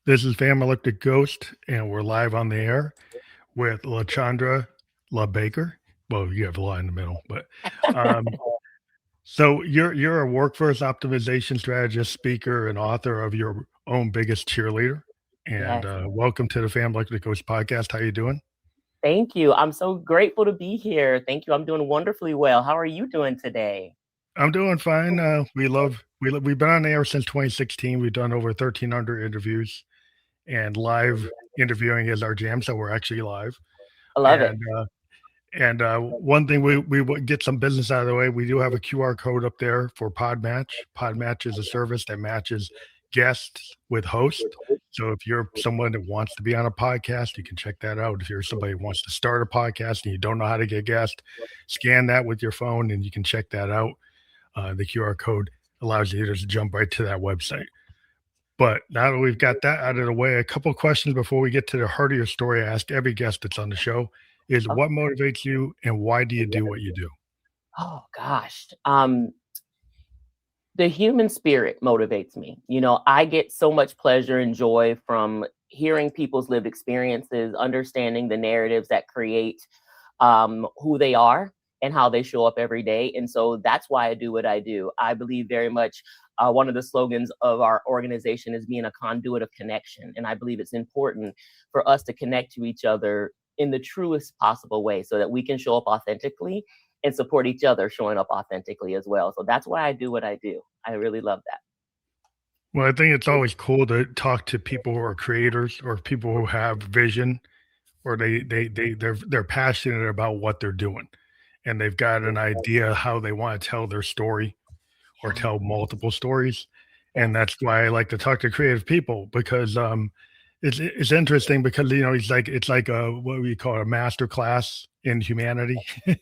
This is Fam Electric Ghost, and we're live on the air with Lachandra La Baker. Well, you have a lot in the middle, but um, so you're a workforce optimization strategist, speaker, and author of Your Own Biggest Cheerleader. And Yes. welcome to the Fam Electric Ghost podcast. How you doing? Thank you. I'm so grateful to be here. Thank you. I'm doing wonderfully well. How are you doing today? I'm doing fine. We've been on the air since 2016. We've done over 1,300 interviews, and live interviewing is our jam. So we're actually live. I love it. And one thing we would get some business out of the way. We do have a QR code up there for Podmatch. Podmatch is a service that matches guests with hosts. So if you're someone that wants to be on a podcast, you can check that out. If you're somebody who wants to start a podcast and you don't know how to get guests, scan that with your phone and you can check that out. The QR code allows you to just jump right to that website. But now that we've got that out of the way, a couple of questions before we get to the heart of your story. I ask every guest that's on the show is what Okay. motivates you and why do you do what you do? Oh gosh. The human spirit motivates me. I get so much pleasure and joy from hearing people's lived experiences, understanding the narratives that create who they are and how they show up every day. And so that's why I do what I do. I believe very much one of the slogans of our organization is being a conduit of connection. And I believe it's important for us to connect to each other in the truest possible way so that we can show up authentically and support each other showing up authentically as well. So that's why I do what I do. I really love that. Well, I think it's always cool to talk to people who are creators or people who have vision or they're passionate about what they're doing and they've got an idea how they want to tell their story or Yeah. tell multiple stories. And Yes. that's why I like to talk to creative people because it's interesting because it's like a what we call a master class in humanity.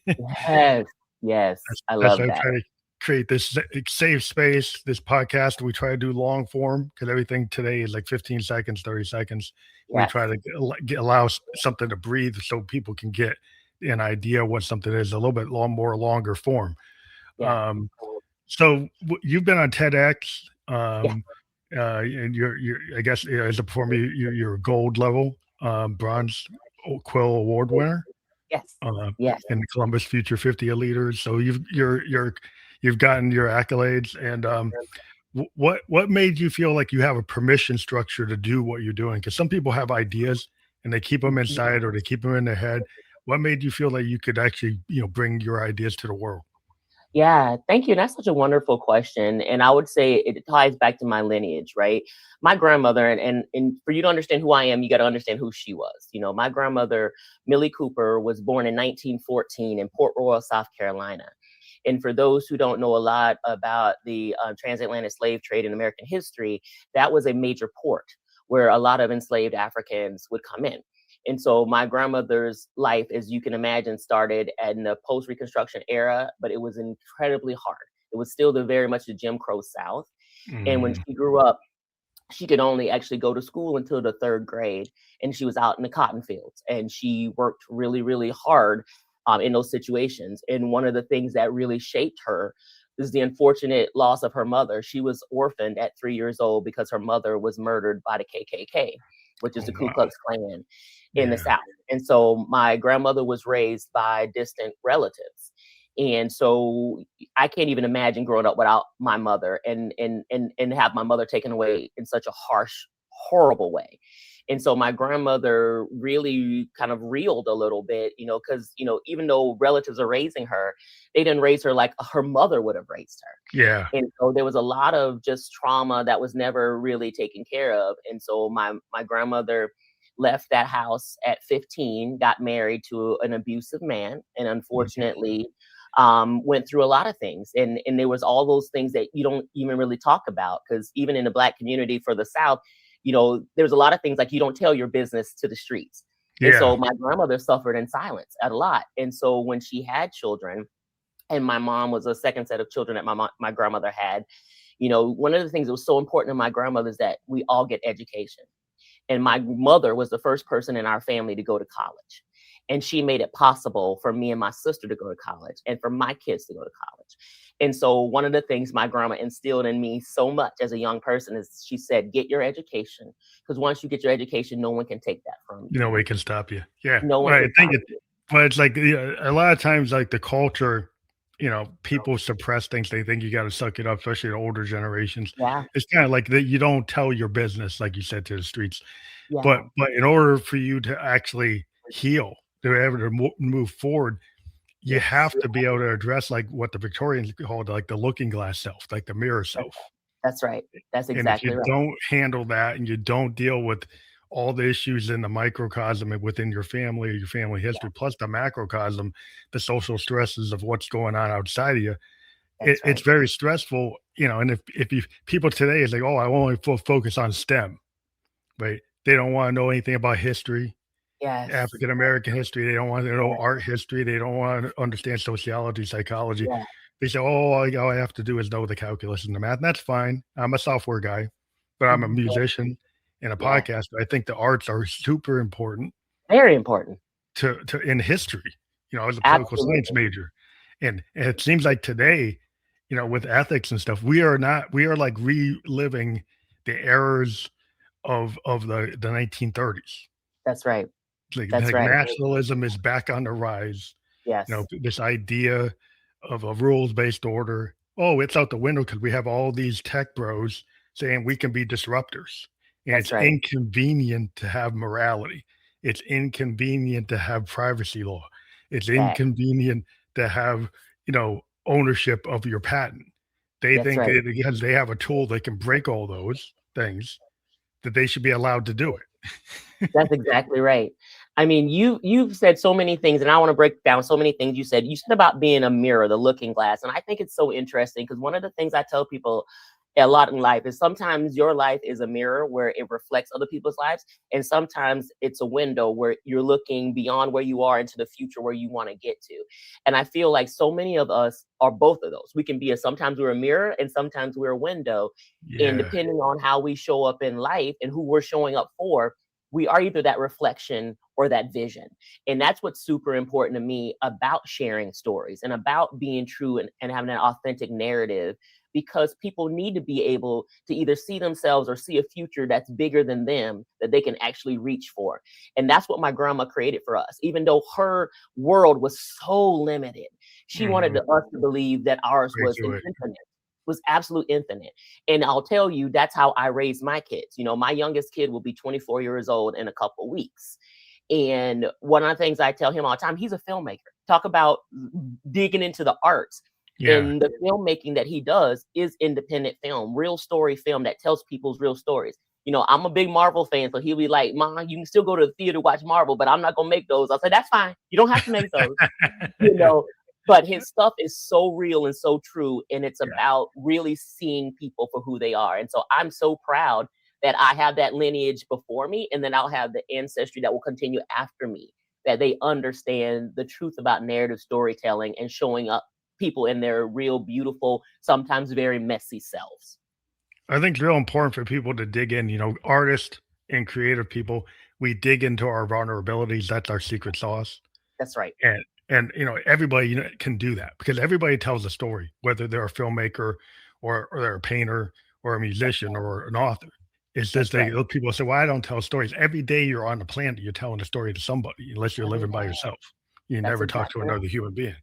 Yes. Yes. I That's love why I that. try to create this safe space, this podcast. We try to do long form because everything today is like 15 seconds, 30 seconds. We Yes. try to allow something to breathe so people can get an idea what something is a little bit more longer form. Yeah. Um, so you've been on TEDx, Yeah. and you're I guess as a performer, you're a gold level, bronze quill award winner Yes. uh, Yes. in the Columbus Future 50 leaders. So you've gotten your accolades. And what made you feel like you have a permission structure to do what you're doing? Because some people have ideas and they keep them Mhm. inside or they keep them in their head. What made you feel like you could actually bring your ideas to the world? Yeah, thank you. That's such a wonderful question. And I would say it ties back to my lineage, right? My grandmother, and for you to understand who I am, you got to understand who she was. My grandmother, Millie Cooper, was born in 1914 in Port Royal, South Carolina. And for those who don't know a lot about the transatlantic slave trade in American history, that was a major port where a lot of enslaved Africans would come in. And so my grandmother's life, as you can imagine, started in the post-Reconstruction era, but it was incredibly hard. It was still very much the Jim Crow South. And when Mhm. she grew up, she could only actually go to school until the third grade. And she was out in the cotton fields. And she worked really, really hard in those situations. And one of the things that really shaped her is the unfortunate loss of her mother. She was orphaned at 3 years old because her mother was murdered by the KKK, which is Oh the Ku wow, Klux Klan in the yeah. South. And so my grandmother was raised by distant relatives. And so I can't even imagine growing up without my mother and have my mother taken away in such a harsh, horrible way. And so my grandmother really kind of reeled a little bit, because, even though relatives are raising her, they didn't raise her like her mother would have raised Yeah. her. And so there was a lot of just trauma that was never really taken care of. And so my grandmother left that house at 15, got married to an abusive man, and Mhm. unfortunately went through a lot of things. And there was all those things that you don't even really talk about, because even in the Black community for the South, there's a lot of things like you don't tell your business to the streets. And Yeah. so my grandmother suffered in silence a lot. And so when she had children, and my mom was a second set of children that my grandmother had, one of the things that was so important to my grandmother is that we all get education. And my mother was the first person in our family to go to college. And she made it possible for me and my sister to go to college and for my kids to go to college. And so one of the things my grandma instilled in me so much as a young person is she said, get your education. Because once you get your education, no one can take that from you. No way can stop you. Yeah. No one Well, I can think stop it, you. but it's like, a lot of times, like the culture, people suppress things. They think you got to suck it up, especially the older generations. Yeah. It's kind of like that. You don't tell your business, like you said, to the streets. But Yeah. in order for you to actually heal, to be able to move forward, you Yes. have to be able to address like what the Victorians called like the looking glass self, like the mirror That's self. that's right. That's And if you exactly right. don't handle that and you don't deal with all the issues in the microcosm and within your family or your family Yeah. history, plus the macrocosm, the social stresses of what's going on outside of you, That's it's right. very stressful, and if you people today is like, oh, I only focus on STEM, right? They don't want to know anything about history, Yes. African American history. They don't want to know Yeah. art history. They don't want to understand sociology, psychology. Yeah. They say, "Oh, all I have to do is know the calculus and the math." And that's fine. I'm a software guy, but I'm a Mhm. musician and a Yeah. podcaster. I think the arts are super important Very important. to in history. As a political science Absolutely. major, and it seems like today, with ethics and stuff, we are not. We are like reliving the errors of the 1930s. That's right. That's Like right. nationalism is back on the rise. Yes. This idea of a rules-based order. Oh, it's out the window because we have all these tech bros saying we can be disruptors. And That's it's right. inconvenient to have morality. It's inconvenient to have privacy law. It's Fact. inconvenient to have, ownership of your patent. They That's think right. that because they have a tool they can break all those things, that they should be allowed to do it. That's exactly right. I mean, you've said so many things, and I want to break down so many things you said. You said about being a mirror, the looking glass, and I think it's so interesting because one of the things I tell people a lot in life is sometimes your life is a mirror where it reflects other people's lives, and sometimes it's a window where you're looking beyond where you are into the future where you want to get to. And I feel like so many of us are both of those. We can be sometimes we're a mirror and sometimes we're a window, and Yeah. depending on how we show up in life and who we're showing up for, we are either that reflection or that vision. And that's what's super important to me about sharing stories and about being true and having an authentic narrative, because people need to be able to either see themselves or see a future that's bigger than them that they can actually reach for. And that's what my grandma created for us. Even though her world was so limited, she wanted Mhm. us to believe that ours Right was to it. infinite, was absolute infinite. And I'll tell you, that's how I raised my kids. My youngest kid will be 24 years old in a couple weeks. And one of the things I tell him all the time, he's a filmmaker. Talk about digging into the arts. Yeah. And the filmmaking that he does is independent film, real story film that tells people's real stories. I'm a big Marvel fan, so he'll be like, Mom, you can still go to the theater to watch Marvel, but I'm not gonna make those. I'll say, that's fine. You don't have to make those you know but his stuff is so real and so true, and it's Yeah. about really seeing people for who they are. And so I'm so proud that I have that lineage before me, and then I'll have the ancestry that will continue after me, that they understand the truth about narrative storytelling and showing up people in their real beautiful, sometimes very messy selves. I think it's real important for people to dig in, artists and creative people, we dig into our vulnerabilities. That's our secret sauce. That's right. And everybody, can do that because everybody tells a story, whether they're a filmmaker or they're a painter or a That's musician right. or an author. It's just That's right. those people say, "Well, I don't tell stories." Every day you're on the planet, you're telling a story to somebody, unless you're Every living by day. yourself. You That's never talk to exactly right. another human being.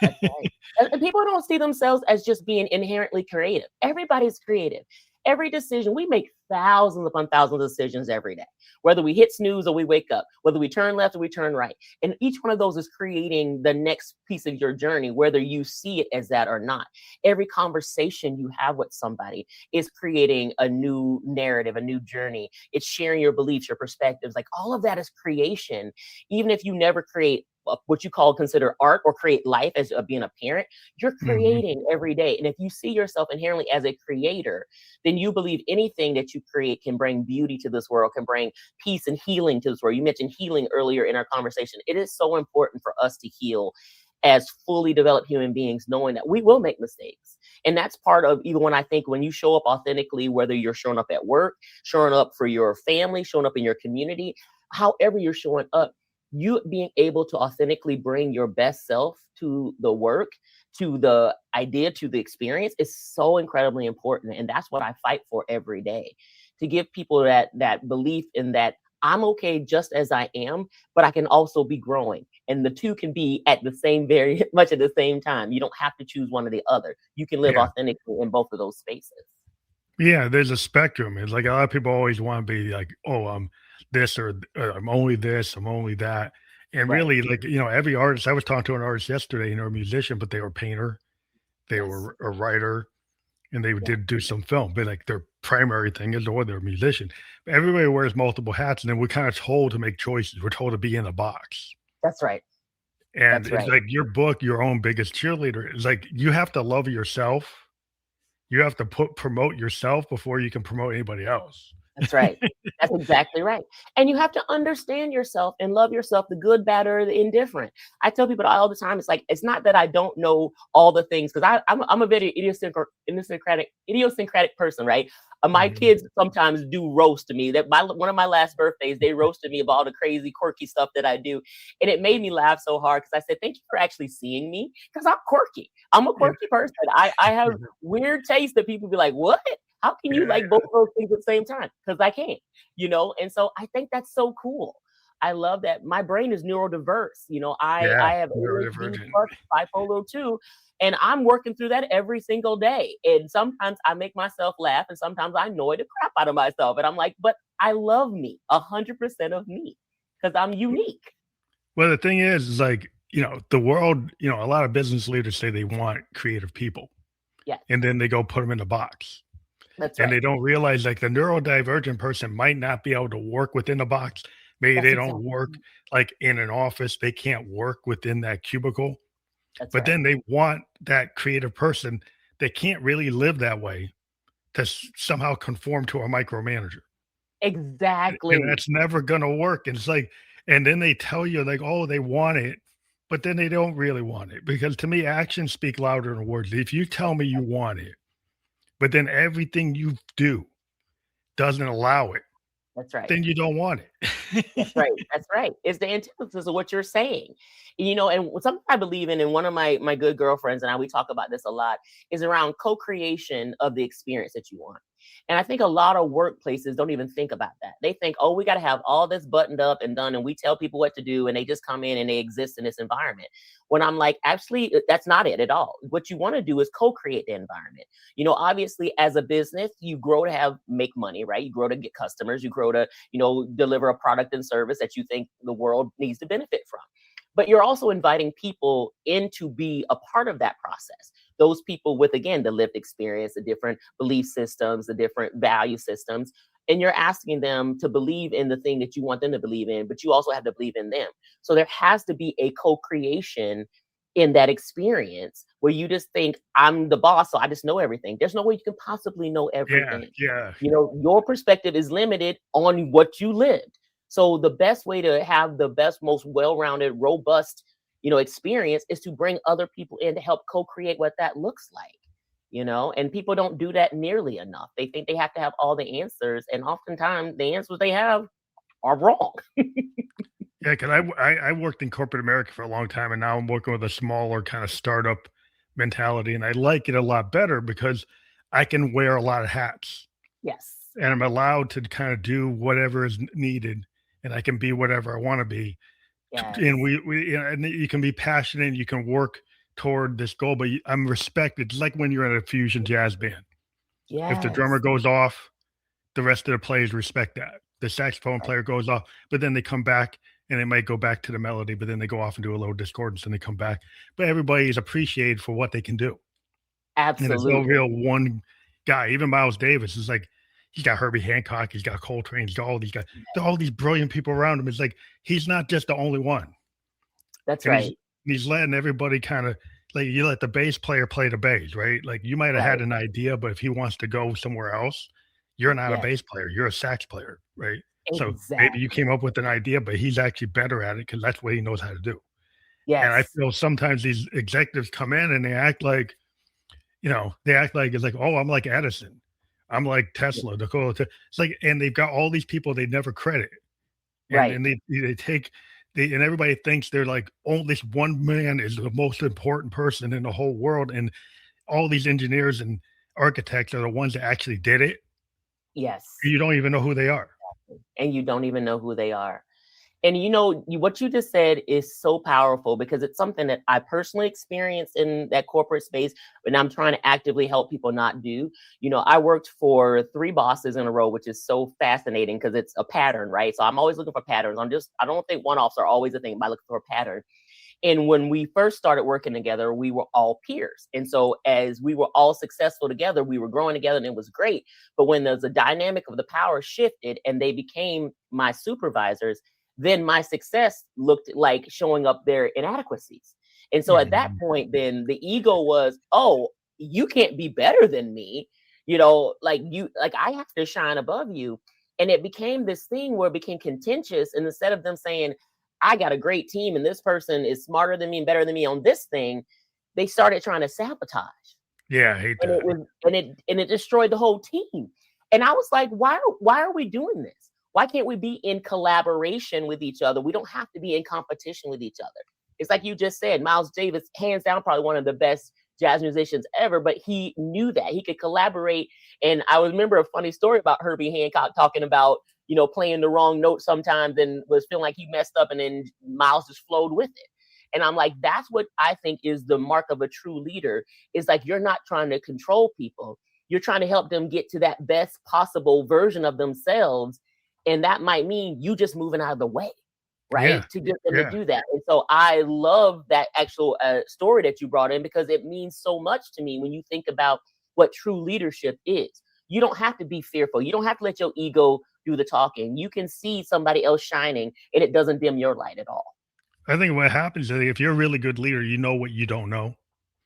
That's right. And people don't see themselves as just being inherently creative. Everybody's creative. Every decision, we make thousands upon thousands of decisions every day, whether we hit snooze or we wake up, whether we turn left or we turn right. And each one of those is creating the next piece of your journey, whether you see it as that or not. Every conversation you have with somebody is creating a new narrative, a new journey. It's sharing your beliefs, your perspectives. Like all of that is creation. Even if you never create what you consider art or create life as being a parent, you're Mhm. creating every day. And if you see yourself inherently as a creator, then you believe anything that you create can bring beauty to this world, can bring peace and healing to this world. You mentioned healing earlier in our conversation. It is so important for us to heal as fully developed human beings, knowing that we will make mistakes. And that's part of, even when I think when you show up authentically, whether you're showing up at work, showing up for your family, showing up in your community, however you're showing up, you being able to authentically bring your best self to the work, to the idea, to the experience is so incredibly important. And that's what I fight for every day, to give people that belief in that I'm okay just as I am, but I can also be growing. And the two can be at the same, very much at the same time. You don't have to choose one or the other. You can live Yeah. authentically in both of those spaces. Yeah, there's a spectrum. It's like a lot of people always want to be like, "Oh, I'm this or I'm only this, I'm only that." And Right. really, like, every artist I was talking to an artist yesterday, a musician, but they were a painter, they Yes. were a writer, and they Yeah. did do some film, but like their primary thing is, or they're a musician. But everybody wears multiple hats, and then we're kind of told to make choices. We're told to be in a box. That's right. And That's it's right. like your book, Your Own Biggest Cheerleader, is like you have to love yourself. You have to promote yourself before you can promote anybody else. That's right. That's exactly right. And you have to understand yourself and love yourself, the good, bad, or the indifferent. I tell people all the time, it's like, it's not that I don't know all the things, because I'm a very idiosyncratic person, right? My Mhm. kids sometimes do roast me. That one of my last birthdays, they roasted me about all the crazy, quirky stuff that I do. And it made me laugh so hard because I said, thank you for actually seeing me, because I'm quirky. I'm a Yeah. quirky person. I have weird taste that people be like, what? How can you like both of those things at the same time? Because I can't, And so I think that's so cool. I love that my brain is neurodiverse. Yeah, I have ADHD neurodivergent. plus bipolar 2, and I'm working through that every single day. And sometimes I make myself laugh, and sometimes I annoy the crap out of myself. And I'm like, but I love me, 100% of me, because I'm unique. Well, the thing is like, the world, a lot of business leaders say they want creative people, Yes, and then they go put them in a box. that's And right. they don't realize like the neurodivergent person might not be able to work within the box. Maybe That's they don't exactly work like in an office. They can't work within that cubicle, that's but right. then they want that creative person that can't really live that way to somehow conform to a micromanager. And Exactly. that's never going to work. And it's like, and then they tell you like, oh, they want it, but then they don't really want it, because to me, actions speak louder than words. If you tell me you want it, but then everything you do doesn't allow it, That's right. then you don't want That's it. right. That's right. It's the antithesis of what you're saying. And something I believe in, and one of my good girlfriends and I, we talk about this a lot, is around co-creation of the experience that you want. And I think a lot of workplaces don't even think about that. They think, oh, we got to have all this buttoned up and done, and we tell people what to do, and they just come in and they exist in this environment. When I'm like, actually, that's not it at all. What you want to do is co-create the environment. Obviously, as a business, you grow to make money, right? You grow to get customers, you grow to deliver a product and service that you think the world needs to benefit from. But you're also inviting people in to be a part of that process. Those people with, again, the lived experience, the different belief systems, the different value systems. And you're asking them to believe in the thing that you want them to believe in, but you also have to believe in them. So there has to be a co creation in that experience where you just think, I'm the boss, so I just know everything. There's no way you can possibly know Yeah, everything. yeah, Your perspective is limited on what you lived. So the best way to have the best, most well-rounded, robust, experience is to bring other people in to help co-create what that looks like. And people don't do that nearly enough. They think they have to have all the answers, and oftentimes the answers they have are wrong. yeah. Because I worked in corporate America for a long time, and now I'm working with a smaller kind of startup mentality, and I like it a lot better because I can wear a lot of hats, Yes. and I'm allowed to kind of do whatever is needed, and I can be whatever I want to be. And Yes. and you can be passionate, and you can work toward this goal, but I'm respected. It's like when you're in a fusion jazz band. If the drummer Yes. goes off, the rest of the players respect that. The saxophone Right. player goes off, but then they come back and they might go back to the melody, but then they go off and do a little discordance and they come back. But everybody is appreciated for what they can do. And there's no Absolutely. real one guy. Even Miles Davis is like, he's got Herbie Hancock, he's got Coltrane, he's got all these guys, all these brilliant people around him. It's like he's not just the only one. That's And right. he's letting everybody kind of like, you let the bass player play the bass, right? Like you might have had Right. an idea, but if he wants to go somewhere else, you're not a Yes. bass player, you're a sax player, right? So maybe you came Exactly. up with an idea, but he's actually better at it because that's what he knows how to do. And I Yes. feel sometimes these executives come in and they act like, they act like it's like, oh, I'm like Edison. I'm like Tesla, Nikola. It's like, and they've got all these people they never credit. And Right. and they take and everybody thinks they're like, oh, this one man is the most important person in the whole world, and all these engineers and architects are the ones that actually did it. Yes. You don't even know who they are. And you don't even know who they are. And what you just said is so powerful, because it's something that I personally experienced in that corporate space, and I'm trying to actively help people not do. I worked for 3 bosses in a row, which is so fascinating because it's a pattern, right? So I'm always looking for patterns. I don't think one-offs are always a thing, but I look for a pattern. And when we first started working together, we were all peers. And so as we were all successful together, we were growing together and it was great. But when there's a dynamic of the power shifted and they became my supervisors, then my success looked like showing up their inadequacies. And so at that point, then the ego was, oh, you can't be better than me. I have to shine above you. And it became this thing where it became contentious. And instead of them saying, I got a great team and this person is smarter than me and better than me on this thing, they started trying to sabotage. Yeah, I hate that. And it destroyed the whole team. And I was like, why are we doing this? Why can't we be in collaboration with each other? We don't have to be in competition with each other. It's like you just said, Miles Davis, hands down, probably one of the best jazz musicians ever, but he knew that he could collaborate. And I remember a funny story about Herbie Hancock talking about, playing the wrong note sometimes and was feeling like he messed up, and then Miles just flowed with it. And I'm like, that's what I think is the mark of a true leader, is like, you're not trying to control people. You're trying to help them get to that best possible version of themselves. And that might mean you just moving out of the way, right? To get them to do that. And so I love that actual story that you brought in, because it means so much to me when you think about what true leadership is. You don't have to be fearful. You don't have to let your ego do the talking. You can see somebody else shining and it doesn't dim your light at all. I think what happens is, if you're a really good leader, you know what you don't know.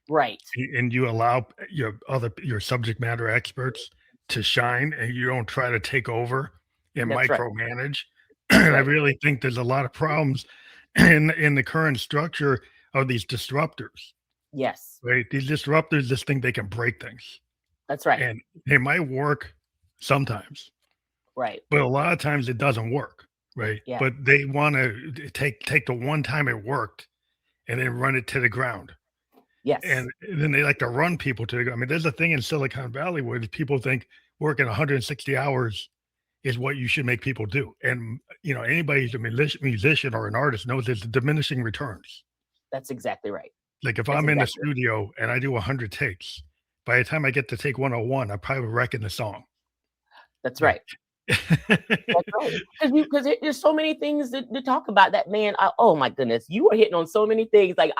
Right. And you allow your subject matter experts to shine, and you don't try to take over and micromanage. Right. I really think there's a lot of problems in the current structure of these disruptors. Yes. Right. These disruptors just think they can break things. That's right. And it might work sometimes. Right. But a lot of times it doesn't work. Right. Yeah. But they want to take the one time it worked and then run it to the ground. Yes. And then they like to run people to the ground. I mean, there's a thing in Silicon Valley where people think working 160 hours is what you should make people do. And, anybody who's a musician or an artist knows there's diminishing returns. That's exactly right. Like if I'm in the studio and I do 100 takes, by the time I get to take 101, I'm probably wrecking the song. That's right. That's right. Because there's so many things to talk about that, man. Oh my goodness, you are hitting on so many things. Like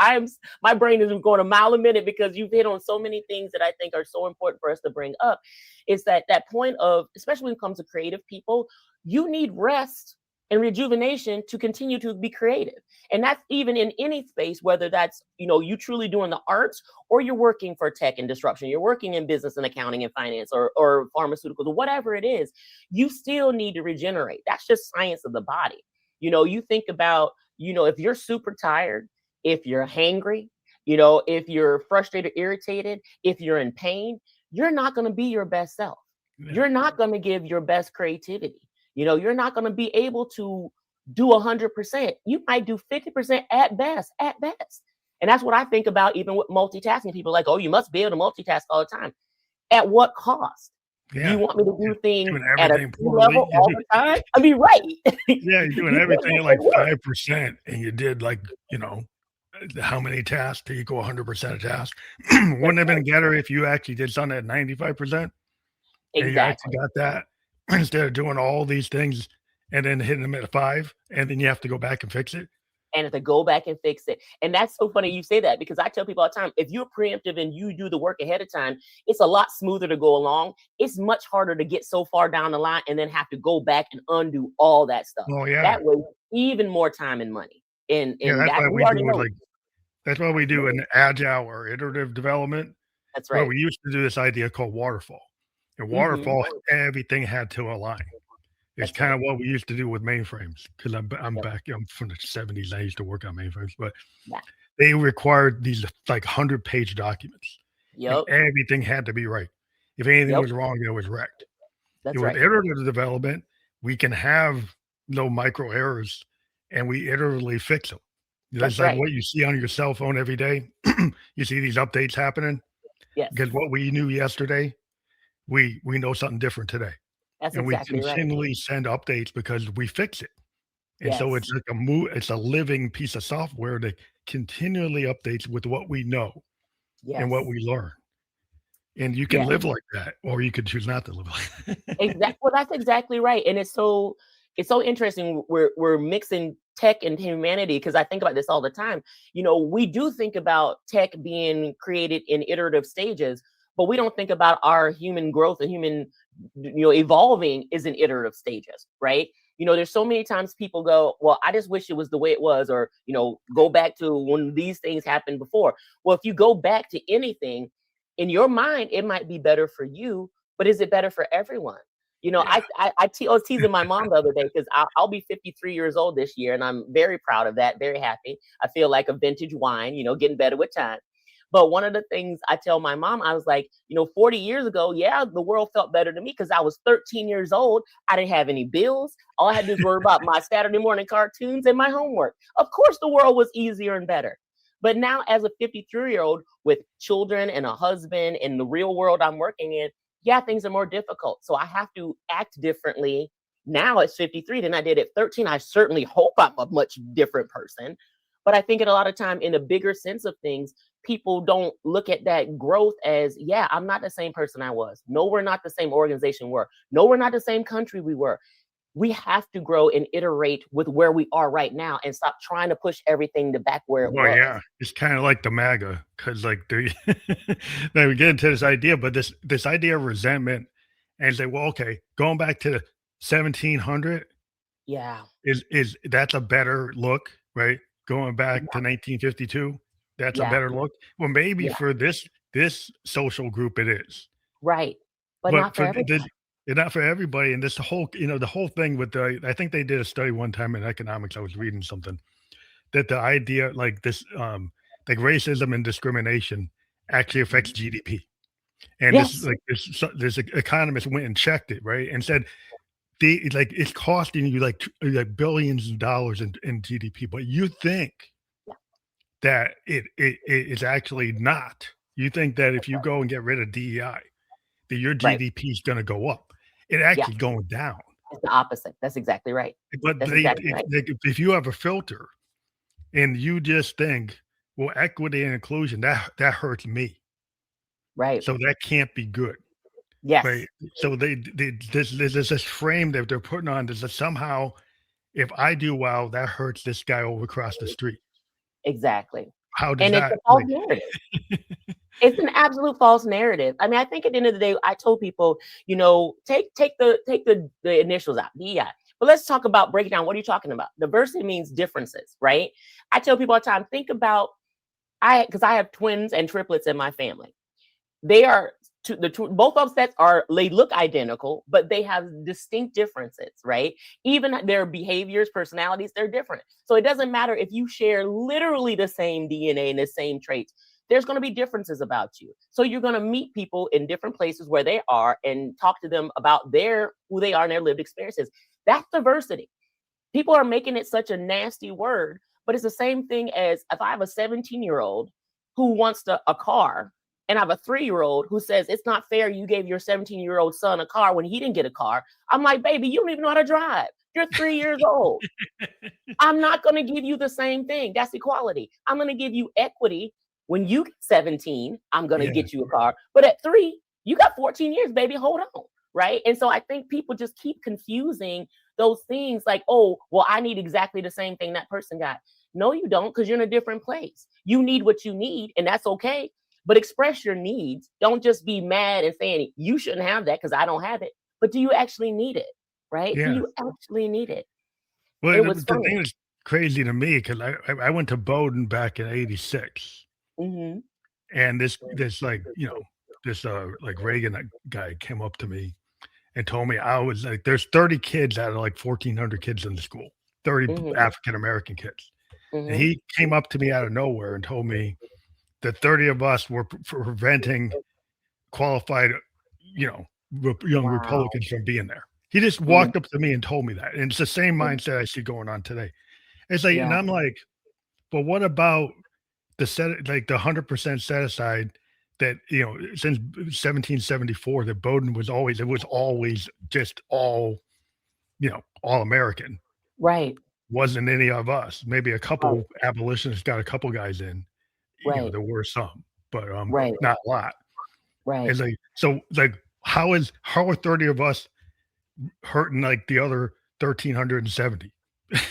my brain is going a mile a minute, because you've hit on so many things that I think are so important for us to bring up. It's that point of, especially when it comes to creative people, you need rest and rejuvenation to continue to be creative. And that's even in any space, whether that's, you truly doing the arts, or you're working for tech and disruption, you're working in business and accounting and finance, or pharmaceuticals, or whatever it is, you still need to regenerate. That's just science of the body. You think about, if you're super tired, if you're hangry, if you're frustrated, irritated, if you're in pain, you're not going to be your best self. Yeah. You're not going to give your best creativity. You're not going to be able to do 100%. You might do 50% at best. And that's what I think about even with multitasking. People are like, oh, you must be able to multitask all the time. At what cost? Yeah. You want me to do things at a level all the time? I mean, right. Yeah, you're doing everything at like 5%, and you did like, how many tasks to equal 100% of tasks. Wouldn't have been better if you actually did something at 95%. Exactly. And you actually got that, instead of doing all these things and then hitting them at 5, and then you have to go back and fix it. And have to go back and fix it. And that's so funny you say that, because I tell people all the time, if you're preemptive and you do the work ahead of time, it's a lot smoother to go along. It's much harder to get so far down the line and then have to go back and undo all that stuff. Oh, yeah. That way, even more time and money. And that's why we do an agile or iterative development. That's right. Well, we used to do this idea called waterfall. And waterfall, everything had to align. It's kind of what we used to do with mainframes, because I'm back. I'm from the 70s. I used to work on mainframes, but they required these like 100-page documents. Yep. Everything had to be right. If anything was wrong, it was wrecked. That's with iterative development, we can have no micro errors, and we iteratively fix them. That's That's like right. what you see on your cell phone every day. You see these updates happening Yes. because what we knew yesterday, we know something different today, That's and we exactly right. continually send updates because we fix it. And so Yes. it's like it's a living piece of software that continually updates with what we know and what Yes. we learn. And you can Yes. live like that, or you could choose not to live like Exactly. Well, that's exactly right. And it's so interesting. We're mixing tech and humanity because I think about this all the time. We do think about tech being created in iterative stages, but we don't think about our human growth and human, evolving is in iterative stages, right? There's so many times people go, well, I just wish it was the way it was, or, go back to when these things happened before. Well, if you go back to anything in your mind, it might be better for you, but is it better for everyone? Yeah. I was teasing my mom the other day because I'll be 53 years old this year, and I'm very proud of that, very happy. I feel like a vintage wine, getting better with time. But one of the things I tell my mom, I was like, 40 years ago, yeah, the world felt better to me because I was 13 years old. I didn't have any bills. All I had to do was worry about my Saturday morning cartoons and my homework. Of course, the world was easier and better. But now, as a 53-year-old with children and a husband in the real world I'm working in, yeah, things are more difficult. So I have to act differently now at 53 than I did at 13. I certainly hope I'm a much different person. But I think a lot of time in a bigger sense of things, people don't look at that growth as, yeah, I'm not the same person I was. No, we're not the same organization we were. No, we're not the same country we were. We have to grow and iterate with where we are right now and stop trying to push everything to back where it Well, was. yeah, it's kind of like the MAGA because like then we get into this idea, but this idea of resentment and say, well, okay, going back to the 1700 Yeah. is that's a better look, right? Going back to Yeah. 1952, that's a Yeah. better look. Well, maybe Yeah. for this social group it is, Right. But but not for for everybody. not for everybody. And this whole the whole thing with I think they did a study one time in economics. I was reading something that the idea like this like racism and discrimination actually affects Mhm. GDP. And this Yes. like this economist went and checked it, right? And said the like it's costing you like billions of dollars in GDP, but you think Yeah. that it is actually not. You think that if That's you right. go and get rid of DEI, that your Right. GDP is going to go up. It Yeah. actually going down. It's the opposite. That's exactly right. But That's exactly right. if you have a filter and you just think, well, equity and inclusion that hurts me, Right. so that can't be good, right? Yes. So there's this frame that they're putting on this that somehow if I do well, that hurts this guy over across the street. Exactly. How does And it's a that false like? narrative. It's an absolute false narrative. I mean, I think at the end of the day, I told people, take the initials out, DEI. But let's talk about break down. What are you talking about? Diversity means differences, right? I tell people all the time, think about because I have twins and triplets in my family. They are both of sets they look identical, but they have distinct differences, right? Even their behaviors, personalities, they're different. So it doesn't matter if you share literally the same DNA and the same traits. There's going to be differences about you. So you're going to meet people in different places where they are and talk to them about who they are and their lived experiences. That's diversity. People are making it such a nasty word, but it's the same thing as if I have a 17-year-old who wants a car, and I have a 3-year-old who says it's not fair you gave your 17-year-old son a car when he didn't get a car. I'm like, baby, you don't even know how to drive. You're 3 years old. I'm not going to give you the same thing. That's equality. I'm going to give you equity. When you get 17, I'm going to Yeah, get you a car. But at 3, you got 14 years, baby. Hold on. Right. And so I think people just keep confusing those things like, oh, well, I need exactly the same thing that person got. No, you don't, because you're in a different place. You need what you need, and that's okay. But express your needs. Don't just be mad and saying you shouldn't have that because I don't have it. But do you actually need it? Right? Do yeah. you actually need it? Well, It the was the funny. thing that's crazy to me because I went to Bowdoin back in '86, Hmm. and this like this like Reagan guy came up to me and told me I was like, there's 30 kids out of like 1,400 kids in the school, 30 Hmm. African American kids, and Hmm. he came up to me out of nowhere and told me that 30 of us were preventing qualified, young Wow. Republicans from being there. He just Mm. walked up to me and told me that, and it's the same mindset I see going on today. It's like, and Yeah. I'm like, but what about the 100% set aside that, since 1774, that Bowdoin was always just all American. Right. Wasn't any of us. Maybe a Right. couple abolitionists got a couple guys in. Right. There were some, but Right. not a lot. Right. It's like, so like how are 30 of us hurting like the other 1,370?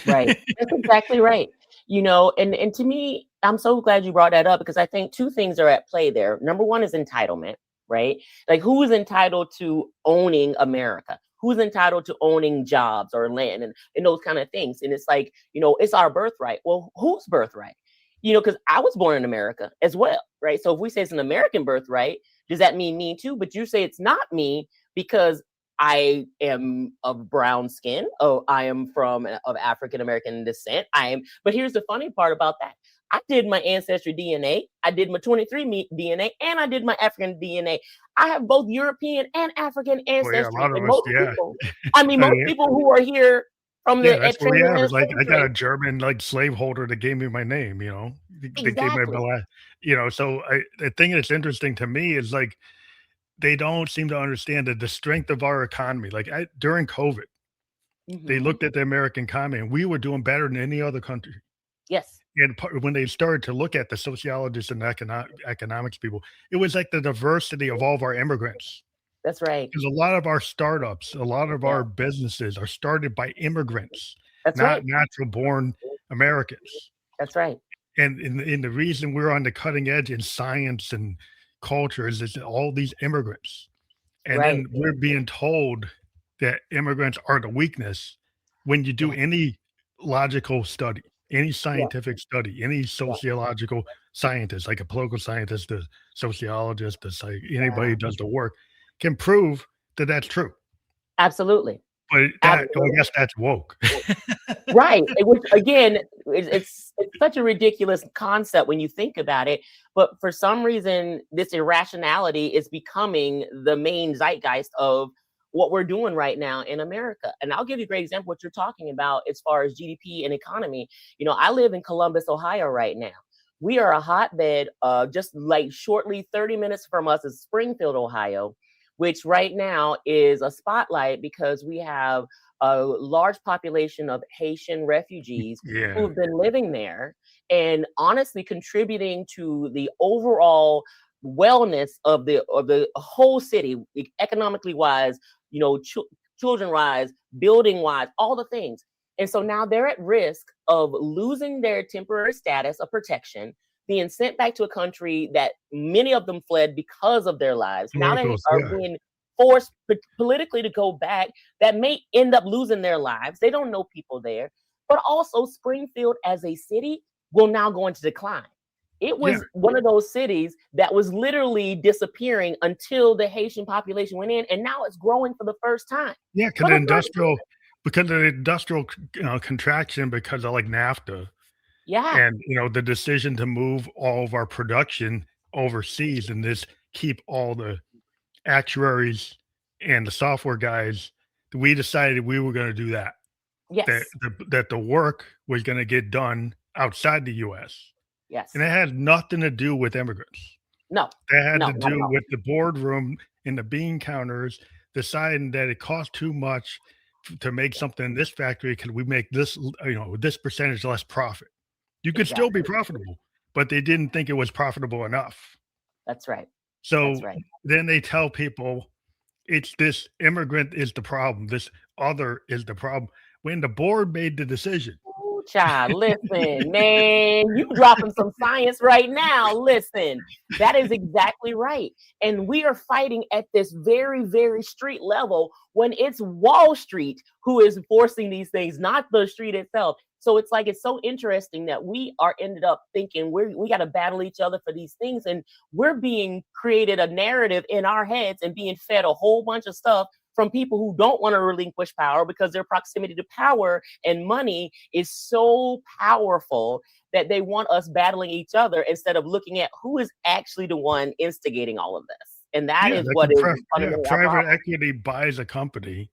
Right. That's exactly right. And to me, I'm so glad you brought that up because I think two things are at play there. Number one is entitlement, right? Like who is entitled to owning America? Who's entitled to owning jobs or land and those kind of things? And it's like, it's our birthright. Well, whose birthright? Because I was born in America as well, right? So if we say it's an American birthright, does that mean me too? But you say it's not me because I am of brown skin. Oh, I am of African American descent. But here's the funny part about that. I did my ancestry DNA. I did my 23 DNA, and I did my African DNA. I have both European and African Well, yeah, a ancestry. lot of And us, most yeah. people, I mean, I most mean, people who are here from yeah, the that's at what we have. It's transatlantic like slave I got a trade. German like slaveholder that gave me my name. They gave me my Exactly. last. So the thing that's interesting to me is like they don't seem to understand the strength of our economy. Like during COVID, they Hmm. looked at the American economy, and we were doing better than any other country. Yes, And when they started to look at the sociologists and economics people, it was like the diversity of all of our immigrants. that's right. Because a lot of our startups, a lot of Yeah, our businesses are started by immigrants, that's not right. natural born Americans. That's right. And the reason we're on the cutting edge in science and culture is all these immigrants. And Right. then we're being told that immigrants are the weakness when you do Yeah. any logical study, any Yeah. scientific study, any Yeah. sociological scientist, like a political scientist, a sociologist, anybody Yeah. who does the work can prove that that's true. Absolutely. But I Absolutely. guess that's woke. Right. Which again, it's such a ridiculous concept when you think about it. But for some reason, this irrationality is becoming the main zeitgeist of what we're doing right now in America. And I'll give you a great example what you're talking about as far as GDP and economy. I live in Columbus, Ohio right now. We are a hotbed. Just like shortly 30 minutes from us is Springfield, Ohio, which right now is a spotlight because we have a large population of Haitian refugees who Yeah. have been living there and honestly contributing to the overall wellness of the whole city, economically wise, children wise, building wise, all the things. And so now they're at risk of losing their temporary status of protection, being sent back to a country that many of them fled because of their lives. Now they Politicals, are yeah. being forced politically to go back that may end up losing their lives. They don't know people there. But also, Springfield as a city will now go into decline. It Yeah. was one of those cities that was literally disappearing until the Haitian population went in, and now it's growing for the first time. Yeah, For the first time. because of the industrial contraction because of like NAFTA Yeah. and the decision to move all of our production overseas and just keep all the actuaries and the software guys, we decided we were going to do that. That Yes. the work was going to get done outside the US. And Yes. it had nothing to do with immigrants. No. That had No. to Not at do all. with the boardroom and the bean counters deciding that it cost too much to make something in this factory. Could we make this percentage less profit? You could still be Exactly. profitable, but they didn't think it was profitable enough. That's right. That's So right. then they tell people it's this immigrant is the problem. This other is the problem. When the board made the decision, Ooh, child, listen, man, you dropping some science right now. Listen, that is exactly right. And we are fighting at this very, very street level when it's Wall Street who is forcing these things, not the street itself. So it's like it's so interesting that we are ended up thinking we got to battle each other for these things, and we're being created a narrative in our heads and being fed a whole bunch of stuff from people who don't want to relinquish power because their proximity to power and money is so powerful that they want us battling each other instead of looking at who is actually the one instigating all of this. And that yeah, is like what is yeah, fundamentally our private problem. equity buys a company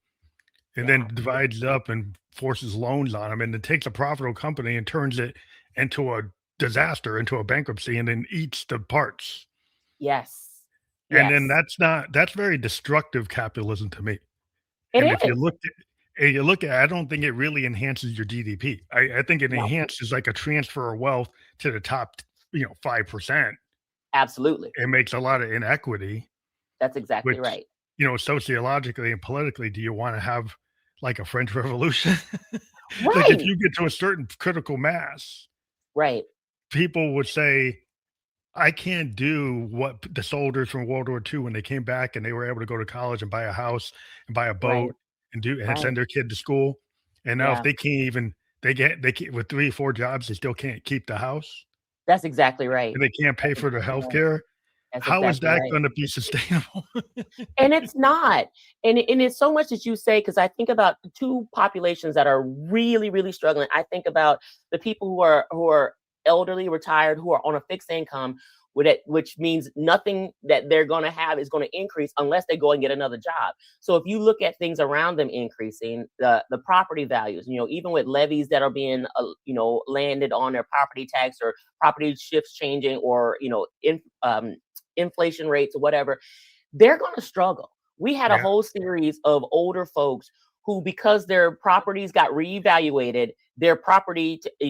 and then divides it up and forces loans on them, and then takes a profitable company and turns it into a disaster, into a bankruptcy, and then eats the parts. Yes. And then Yes. that's very destructive capitalism to me. It And if you is. look at, I don't think it really enhances your GDP. I think it No, enhances like a transfer of wealth to the top, 5%. absolutely. It makes a lot of inequity, That's exactly which, right. sociologically and politically, do you wanna have like a French Revolution? Like, if Right. you get to a certain critical mass, Right. people would say, I can't do what the soldiers from World War II when they came back and they were able to go to college and buy a house and buy a Right. boat and do and Right. send their kid to school. And now if Yeah. they can't even they can't with 3 or 4 jobs, they still can't keep the house That's exactly right. and they can't pay That's for their exactly health right. care. That's How is exactly that right. gonna be sustainable? And it's not. And it's so much that you say, because I think about the two populations that are really, really struggling. I think about the people who are elderly, retired, who are on a fixed income, with it, which means nothing that they're going to have is going to increase unless they go and get another job. So if you look at things around them increasing, the property values, even with levies that are being landed on their property tax, or property shifts changing, or inflation rates or whatever, they're going to struggle. We had a Yeah, whole series of older folks who, because their properties got reevaluated, their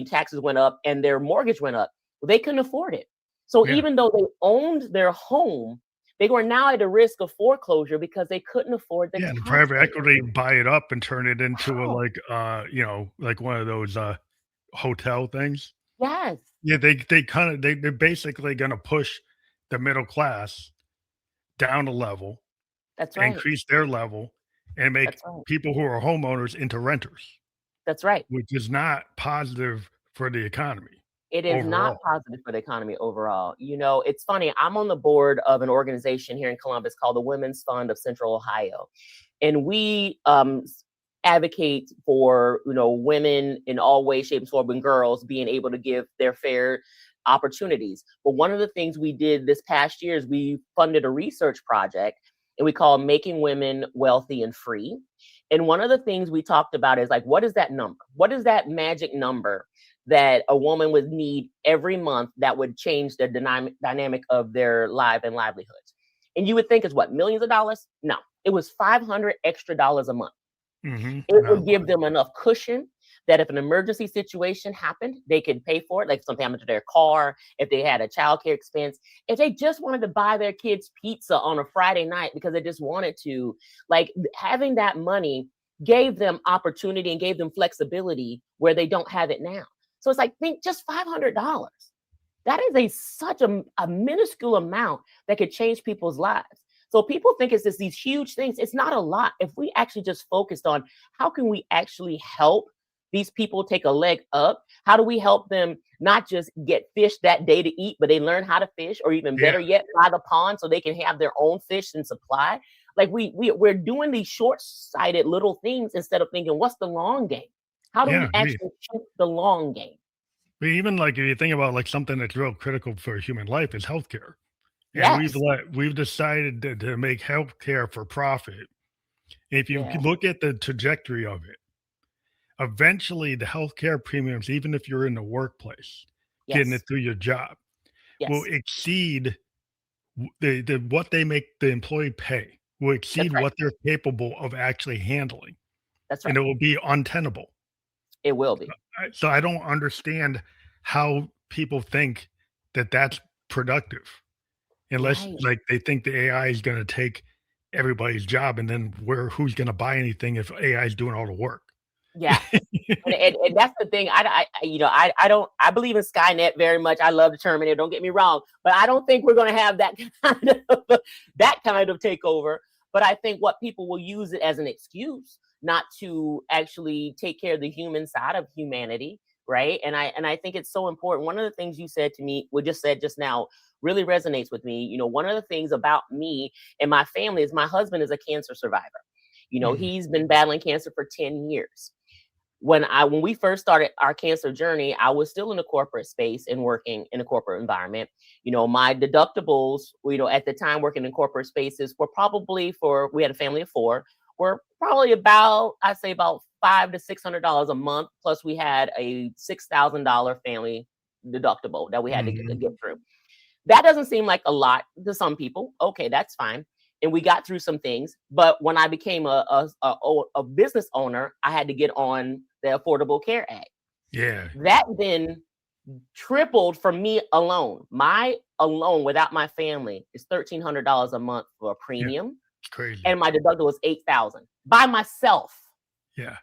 taxes went up and their mortgage went up. They couldn't afford it. So yeah, even though they owned their home, they were now at a risk of foreclosure because they couldn't afford the yeah, the tax private payment. equity buy it up and turn it into a, Wow. like one of those, hotel things. Yes, Yeah, they kinda they're basically gonna push the middle class down a level, that's right. increase their level, and make That's right. people who are homeowners into renters, That's right. which is not positive for the economy It is not overall. positive for the economy overall. It's funny. I'm on the board of an organization here in Columbus called the Women's Fund of Central Ohio, and we advocate for women in all ways, shapes, forms, and girls being able to give their fair opportunities. But one of the things we did this past year is we funded a research project, and we call Making Women Wealthy and Free. And one of the things we talked about is, like, what is that number? What is that magic number that a woman would need every month that would change the dynamic of their life and livelihoods? And you would think it's what, millions of dollars? No, it was $500 extra a month. Mhm. It Not a would lot. give them enough cushion that if an emergency situation happened, they could pay for it, like something happened to their car, if they had a childcare expense, if they just wanted to buy their kids pizza on a Friday night because they just wanted to, like, having that money gave them opportunity and gave them flexibility where they don't have it now. So it's like, think just $500. That is such a minuscule amount that could change people's lives. So people think it's just these huge things. It's not a lot. If we actually just focused on how can we actually help these people take a leg up? How do we help them not just get fish that day to eat, but they learn how to fish, or even Yeah, better yet, buy the pond so they can have their own fish and supply? Like we're doing these short-sighted little things instead of thinking, what's the long game? How do we yeah, actually shift the long game? even, like, if you think about, like, something that's real critical for human life is healthcare, and Yes. we've decided to make healthcare for profit. If you Yeah. could look at the trajectory of it, eventually the healthcare premiums, even if you're in the workplace, getting it Yes. through your job, will Yes. exceed the what they make the employee pay, will That's exceed right. what they're capable of actually handling, That's and right. it will be untenable. It will be. So I don't understand how people think that that's productive, unless, Right. like, they think the AI is gonna take everybody's job, and then who's gonna buy anything if AI is doing all the work? Yeah. And that's the thing. I believe in Skynet very much. I love the Terminator. Don't get me wrong, but I don't think we're going to have that kind of takeover. But I think what people will use it as an excuse not to actually take care of the human side of humanity, right? And I think it's so important. One of the things you said to me, we just said just now, really resonates with me. One of the things about me and my family is my husband is a cancer survivor. Mm, He's been battling cancer for 10 years. When we first started our cancer journey, I was still in the corporate space and working in a corporate environment. My deductibles, at the time working in corporate spaces were probably, we had a family of four, were probably about, I'd say about $500 to $600 a month. Plus we had a $6,000 family deductible that we had to get through. That doesn't seem like a lot to some people. Okay, that's fine. And we got through some things. But when I became a business owner, I had to get on the Affordable Care Act. Yeah. That then tripled for me alone. My alone without my family is $1,300 a month for a premium. Yeah, it's crazy. And my deductible was $8,000 by myself. Yeah.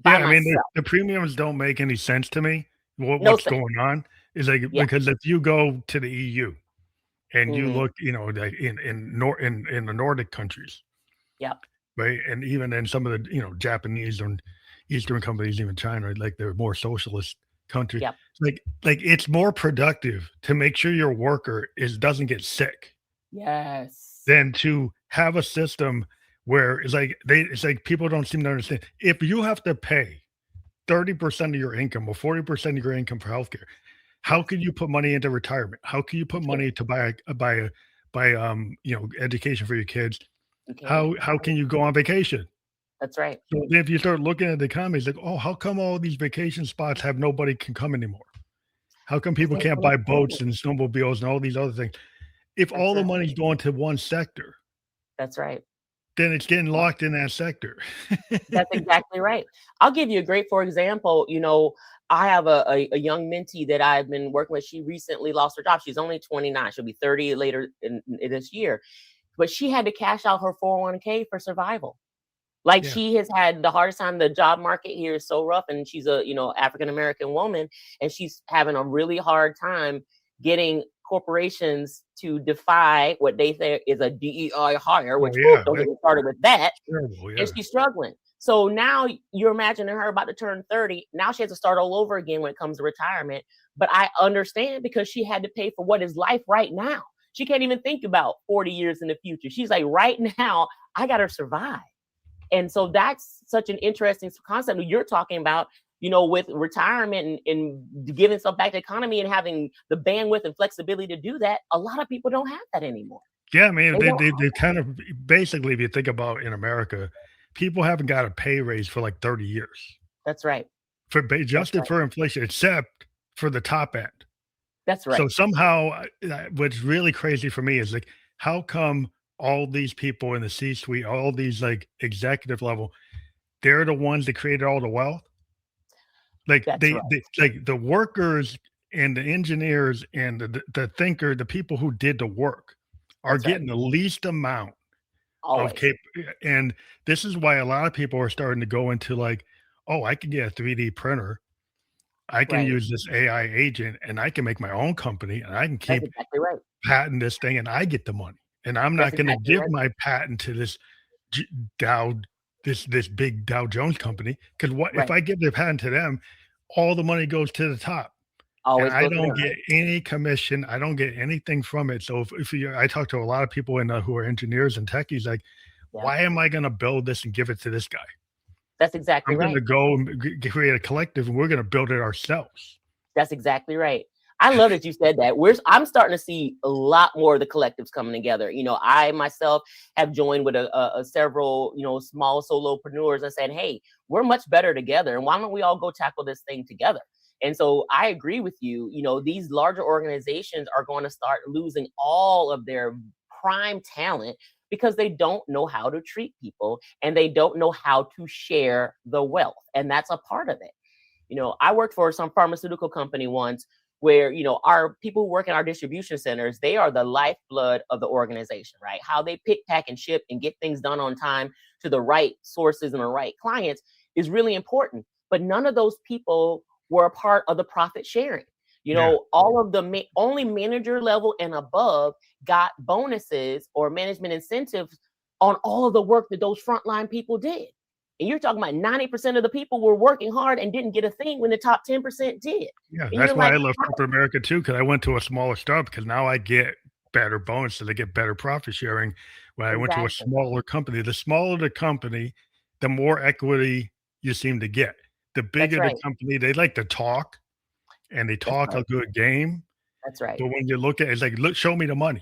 By I mean, myself. the premiums don't make any sense to me. What's going on is like, because if you go to the EU and you look, you know, like in the Nordic countries, right, and even in some of the, you know, Japanese and Eastern companies, even China, like they're more socialist countries. Like it's more productive to make sure your worker doesn't get sick. Yes. Than to have a system where it's like people don't seem to understand. If you have to pay 30% of your income or 40% of your income for healthcare, how can you put money into retirement? How can you put money to buy you know, education for your kids? How can you go on vacation? That's right. So if you start looking at the economy, it's like, oh, how come all these vacation spots have nobody can come anymore? How come people can't buy boats and snowmobiles and all these other things? If all the money's going to one sector, that's right, then it's getting locked in that sector. That's exactly right. I'll give you a great, for example, you know, I have a young mentee that I've been working with. She recently lost her job. She's only 29. She'll be 30 later in this year. But she had to cash out her 401k for survival. Like she has had the hardest time. The job market here is so rough, and she's a, you know, African-American woman, and she's having a really hard time getting corporations to defy what they say is a DEI hire, which don't get started with that. And she's struggling. So now you're imagining her about to turn 30. Now she has to start all over again when it comes to retirement. But I understand, because she had to pay for what is life right now. She can't even think about 40 years in the future. She's like, right now, I got to survive. And so that's such an interesting concept that you're talking about, you know, with retirement and giving stuff back to the economy and having the bandwidth and flexibility to do that. A lot of people don't have that anymore. Yeah, I mean, they kind of, basically, if you think about in America, people haven't got a pay raise for like 30 years. That's right. For adjusted for inflation, except for the top end. That's right. So somehow, what's really crazy for me is like, how come all these people in the C-suite, all these like executive level, they're the ones that created all the wealth? Like they like the workers and the engineers and the thinker, the people who did the work are getting the least amount of and this is why a lot of people are starting to go into like, oh, I can get a 3D printer. I can use this AI agent and I can make my own company and I can keep patent this thing and I get the money. And I'm not going to give my patent to this this big Dow Jones company, because if I give the patent to them, all the money goes to the top. And I don't get any commission. I don't get anything from it. So I talk to a lot of people who are engineers and techies, like, why am I going to build this and give it to this guy? That's exactly right. I'm going to go and create a collective and we're going to build it ourselves. That's exactly right. I love that you said that. I'm starting to see a lot more of the collectives coming together. You know, I myself have joined with several, you know, small solopreneurs and said, hey, we're much better together. And why don't we all go tackle this thing together? And so I agree with you. You know, these larger organizations are going to start losing all of their prime talent because they don't know how to treat people and they don't know how to share the wealth. And that's a part of it. You know, I worked for some pharmaceutical company once where, you know, our people who work in our distribution centers, they are the lifeblood of the organization, right? How they pick, pack, and ship and get things done on time to the right sources and the right clients is really important. But none of those people were a part of the profit sharing. You know, all of the only manager level and above got bonuses or management incentives on all of the work that those frontline people did. And you're talking about 90% of the people were working hard and didn't get a thing when the top 10% did. Yeah, that's why I love corporate America too, because I went to a smaller startup, because now I get better bonuses, I get better profit sharing. When I went to a smaller company, the smaller the company, the more equity you seem to get. The bigger the company, they like to talk, and they talk a good game. That's right. But when you look at it, it's like, look, show me the money.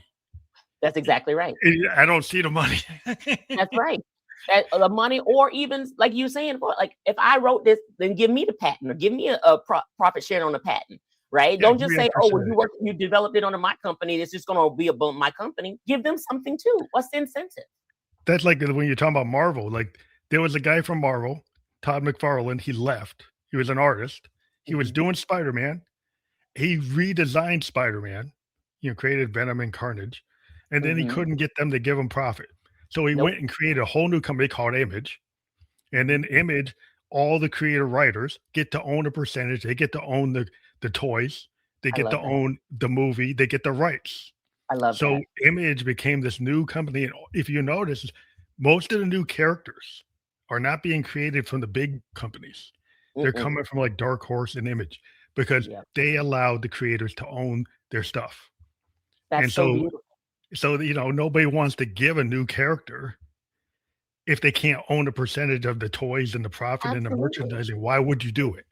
That's exactly right. I don't see the money. That's right. That the money, or even like you saying, like if I wrote this, then give me the patent or give me a profit share on the patent, right? Yeah, Don't give just me a say, oh, well, percentage. you developed it under my company. It's just going to be about my company. Give them something too. What's the incentive? That's like when you're talking about Marvel. Like there was a guy from Marvel, Todd McFarlane. He left. He was an artist. He was Hmm. doing Spider-Man. He redesigned Spider-Man. Created Venom and Carnage, and then he Hmm. couldn't get them to give him profit. So he went Nope. and created a whole new company called Image. And then Hmm. Image, all the creative writers get to own a percentage. They get to own the toys. They I get to love that. own the movie. They get the rights. I love So that. Image became this new company. And if you notice, most of the new characters are not being created from the big companies. They're Mm-mm. coming from like Dark Horse and Image because Yeah, they allowed the creators to own their stuff. And that's so so, beautiful. nobody wants to give a new character if they can't own a percentage of the toys and the profit and the Absolutely. merchandising. Why would you do it?